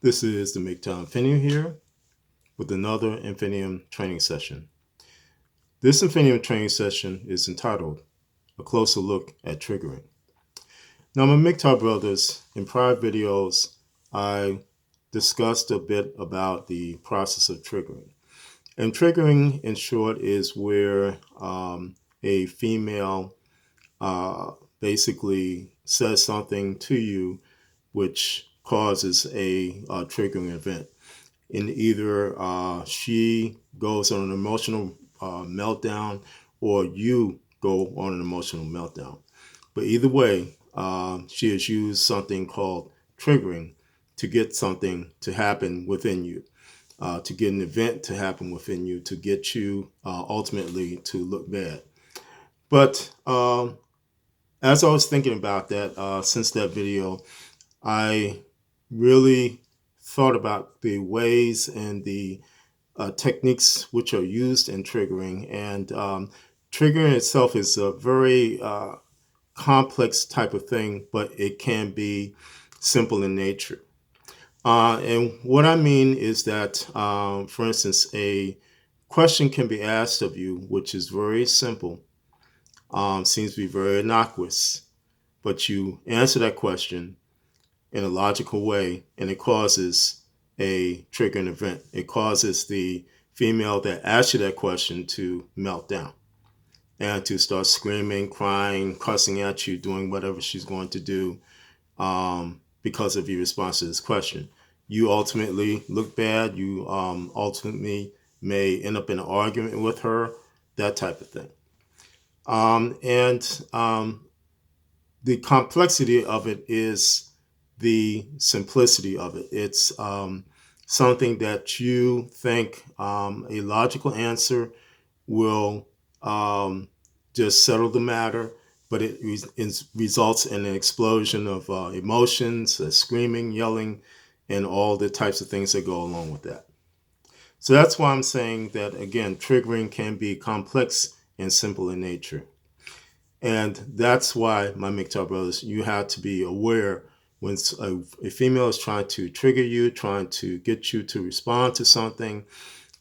This is the MGTOW Infinium here with another Infinium training session. This Infinium training session is entitled A Closer Look at Triggering. Now, my MGTOW brothers, in prior videos, I discussed a bit about the process of triggering. And triggering, in short, is where a female basically says something to you which causes a triggering event. In either she goes on an emotional meltdown or you go on an emotional meltdown. But either way, she has used something called triggering to get something to happen within you, to get an event to happen within you, to get you ultimately to look bad. But as I was thinking about that since that video, I really thought about the ways and the techniques which are used in triggering. And triggering itself is a very complex type of thing, but it can be simple in nature. And what I mean is that, for instance, a question can be asked of you, which is very simple, seems to be very innocuous, but you answer that question in a logical way, and it causes a triggering event. It causes the female that asked you that question to melt down and to start screaming, crying, cussing at you, doing whatever she's going to do because of your response to this question. You ultimately look bad. You ultimately may end up in an argument with her, that type of thing. And the complexity of it is the simplicity of it. It's something that you think a logical answer will just settle the matter, but it results in an explosion of emotions, screaming, yelling, and all the types of things that go along with that. So that's why I'm saying that, again, triggering can be complex and simple in nature. And that's why, my MGTOW brothers, you have to be aware when a female is trying to trigger you, trying to get you to respond to something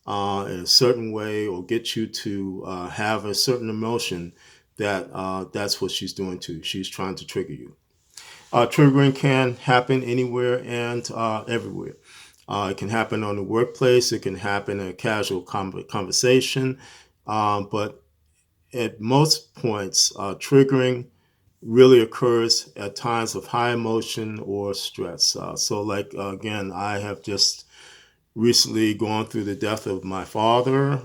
in a certain way, or get you to have a certain emotion, that that's what she's doing too. She's trying to trigger you. Triggering can happen anywhere and everywhere. It can happen on the workplace. It can happen in a casual conversation. But at most points, triggering really occurs at times of high emotion or stress. So, like, again, I have just recently gone through the death of my father.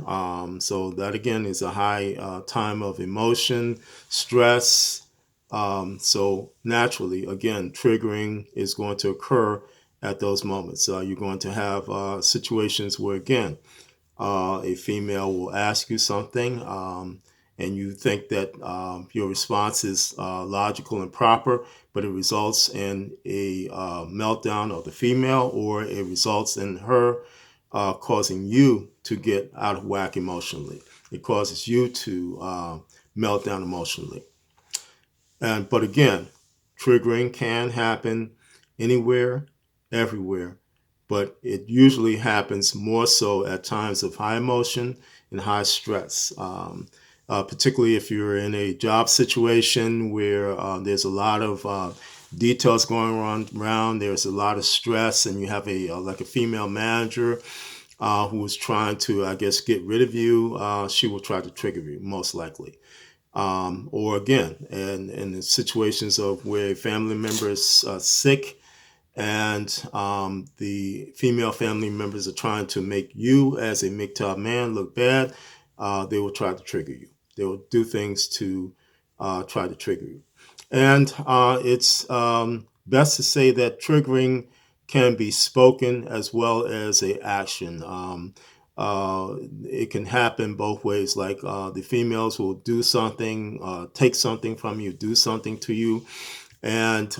So, that again is a high time of emotion, stress. So, naturally, again, triggering is going to occur at those moments. You're going to have situations where, again, a female will ask you something, and you think that your response is logical and proper, but it results in a meltdown of the female, or it results in her causing you to get out of whack emotionally. It causes you to melt down emotionally. But again, triggering can happen anywhere, everywhere, but it usually happens more so at times of high emotion and high stress. Particularly if you're in a job situation where there's a lot of details going on around, there's a lot of stress, and you have a like a female manager who is trying to, I guess, get rid of you. She will try to trigger you, most likely. Or again, in the situations of where a family member is sick, and the female family members are trying to make you as a MGTOW man look bad, they will try to trigger you. They will do things to try to trigger you. And it's best to say that triggering can be spoken as well as a action. It can happen both ways. Like the females will do something, take something from you, do something to you, and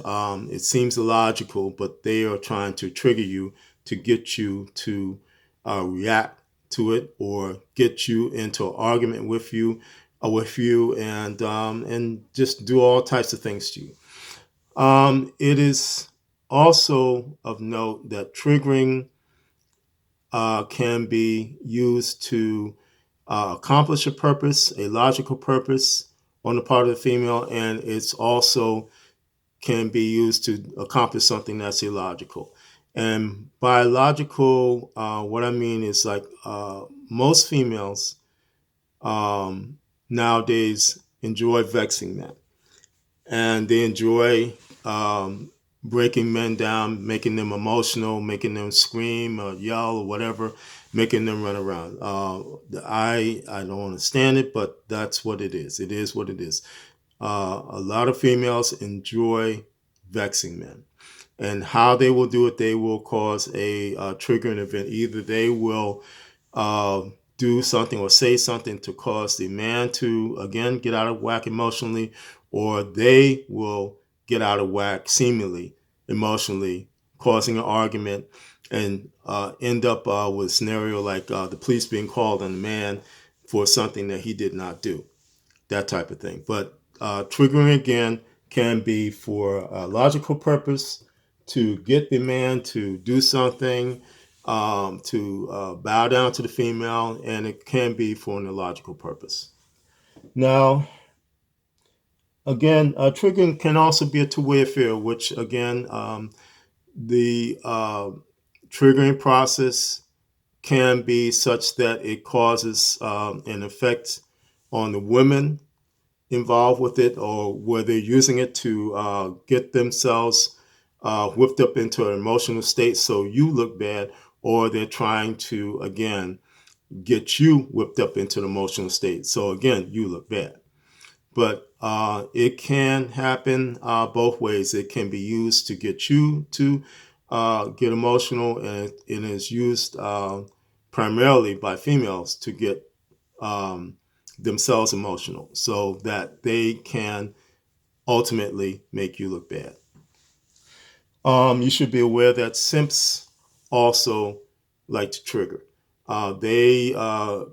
it seems illogical, but they are trying to trigger you to get you to react to it, or get you into an argument with you, and just do all types of things to you. It is also of note that triggering can be used to accomplish a purpose, a logical purpose on the part of the female, and it's also can be used to accomplish something that's illogical. And by logical, what I mean is like most females nowadays enjoy vexing men, and they enjoy breaking men down, making them emotional, making them scream or yell or whatever, making them run around. I don't understand it, but that's what it is. It is what it is. A lot of females enjoy vexing men, and how they will do it, they will cause a triggering event. Either they will uh, do something or say something to cause the man to again get out of whack emotionally, or they will get out of whack seemingly emotionally, causing an argument, and end up with a scenario like the police being called on the man for something that he did not do, that type of thing. But triggering again can be for a logical purpose, to get the man to do something, to bow down to the female, and it can be for an illogical purpose. Now, again, triggering can also be a two-way affair, which again, the triggering process can be such that it causes an effect on the women involved with it, or where they're using it to get themselves whipped up into an emotional state so you look bad, or they're trying to, again, get you whipped up into an emotional state so, again, you look bad. But it can happen both ways. It can be used to get you to get emotional, and it is used primarily by females to get um, themselves emotional so that they can ultimately make you look bad. You should be aware that simps also like to trigger. They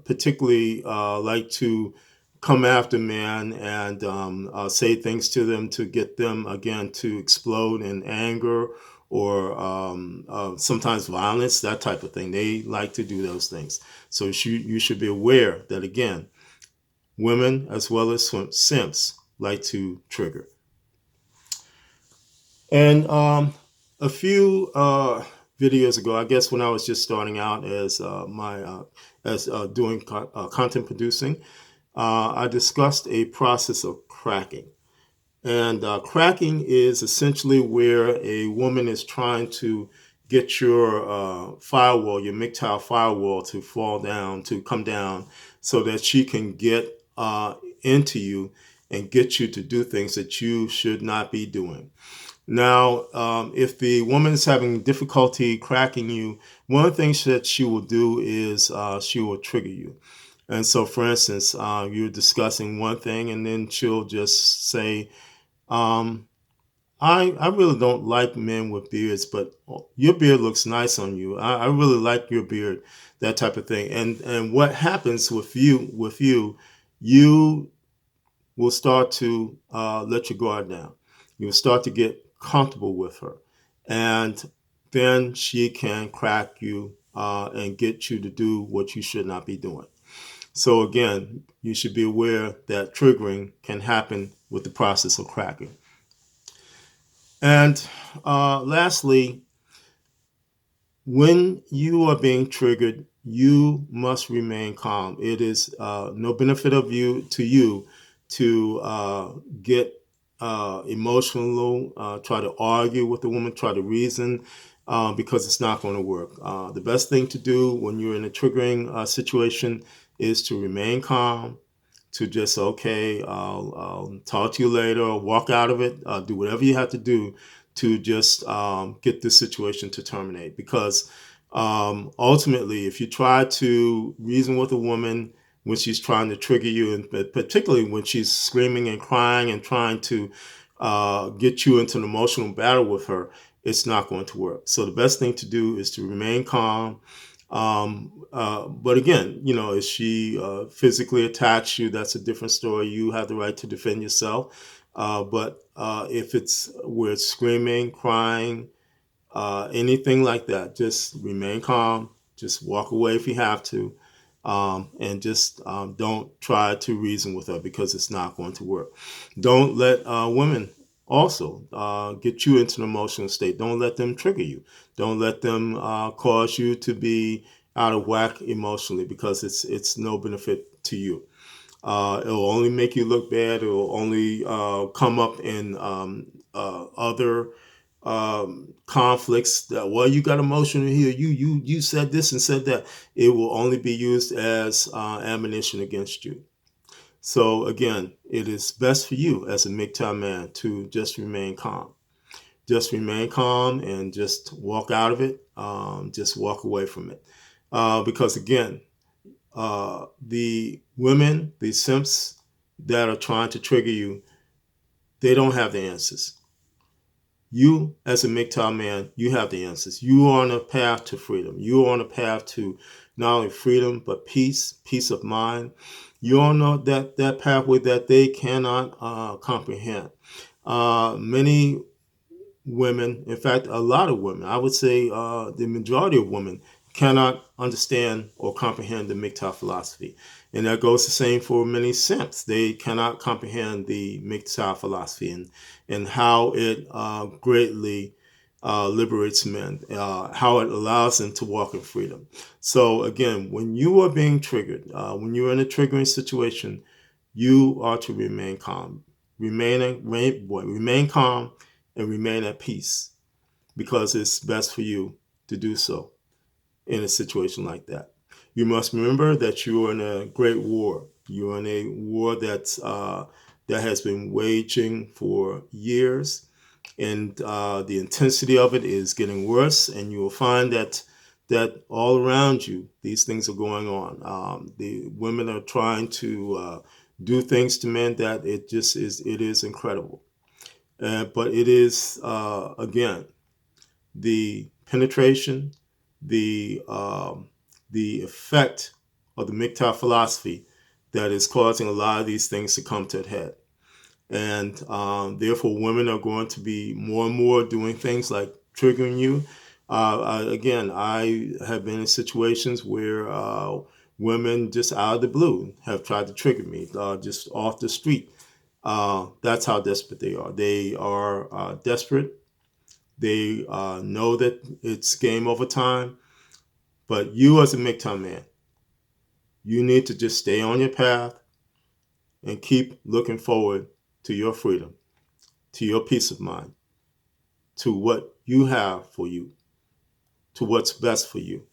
particularly like to come after men and say things to them to get them again to explode in anger, or sometimes violence, that type of thing. They like to do those things. So you should be aware that, again, women as well as simps like to trigger. And a few videos ago, I guess when I was just starting out as my as doing content producing, I discussed a process of cracking. And cracking is essentially where a woman is trying to get your firewall, your MGTOW firewall, to fall down, to come down, so that she can get into you and get you to do things that you should not be doing. Now, if the woman is having difficulty cracking you, one of the things that she will do is she will trigger you. And so, for instance, you're discussing one thing, and then she'll just say, um, I really don't like men with beards, but your beard looks nice on you. I really like your beard, that type of thing. And what happens with you will start to let your guard down. You'll start to get comfortable with her. And then she can crack you and get you to do what you should not be doing. So, again, you should be aware that triggering can happen with the process of cracking. And lastly, when you are being triggered, you must remain calm. It is no benefit of you to get emotional, try to argue with the woman, try to reason, because it's not going to work. The best thing to do when you're in a triggering situation is to remain calm, to just, okay, I'll talk to you later, or walk out of it, do whatever you have to do to just get this situation to terminate. Because ultimately, if you try to reason with a woman when she's trying to trigger you, and particularly when she's screaming and crying and trying to get you into an emotional battle with her, it's not going to work. So the best thing to do is to remain calm. But again, if she physically attacks you, that's a different story. You have the right to defend yourself. But if it's where it's screaming, crying, anything like that. Just remain calm. Just walk away if you have to, and just don't try to reason with her because it's not going to work. Don't let women also get you into an emotional state. Don't let them trigger you. Don't let them cause you to be out of whack emotionally because it's no benefit to you. It'll only make you look bad. It'll only come up in other conflicts that, well, you got emotional here, you said this and said that. It will only be used as ammunition against you. So again, it is best for you as a MGTOW man to just remain calm. Just remain calm and just walk out of it. Just walk away from it. Because again, the women, the simps that are trying to trigger you, they don't have the answers. You, as a MGTOW man, you have the answers. You are on a path to freedom. You are on a path to not only freedom, but peace of mind. You're on that pathway that they cannot comprehend. Many women, in fact, a lot of women, I would say the majority of women, cannot understand or comprehend the MGTOW philosophy. And that goes the same for many simps. They cannot comprehend the MGTOW philosophy and how it greatly liberates men, how it allows them to walk in freedom. So again, when you are being triggered, when you're in a triggering situation, you are to remain calm. Remain calm and remain at peace because it's best for you to do so in a situation like that. You must remember that you are in a great war. You're in a war that has been waging for years, and the intensity of it is getting worse. And you will find that all around you, these things are going on. The women are trying to do things to men that it is incredible. But it is, again, the penetration, the, um, the effect of the MGTOW philosophy that is causing a lot of these things to come to a head. And therefore, women are going to be more and more doing things like triggering you. Again, I have been in situations where women just out of the blue have tried to trigger me just off the street. That's how desperate they are. They are desperate. They know that it's game over time. But you, as a MGTOW man, you need to just stay on your path and keep looking forward to your freedom, to your peace of mind, to what you have for you, to what's best for you,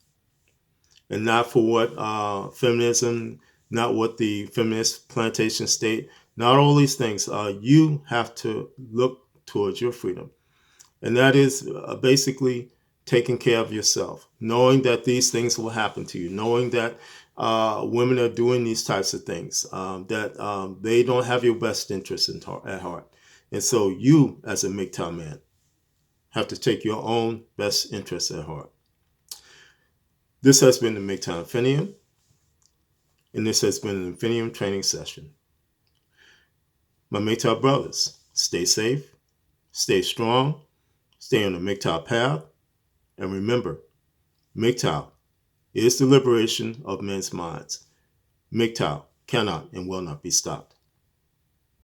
and not for what feminism, not what the feminist plantation state, not all these things. You have to look towards your freedom. And that is basically taking care of yourself, knowing that these things will happen to you, knowing that women are doing these types of things, that they don't have your best interests at heart. And so you, as a MGTOW man, have to take your own best interests at heart. This has been the MGTOW Infinium, and this has been an Infinium training session. My MGTOW brothers, stay safe, stay strong, stay on the MGTOW path, and remember, MGTOW is the liberation of men's minds. MGTOW cannot and will not be stopped.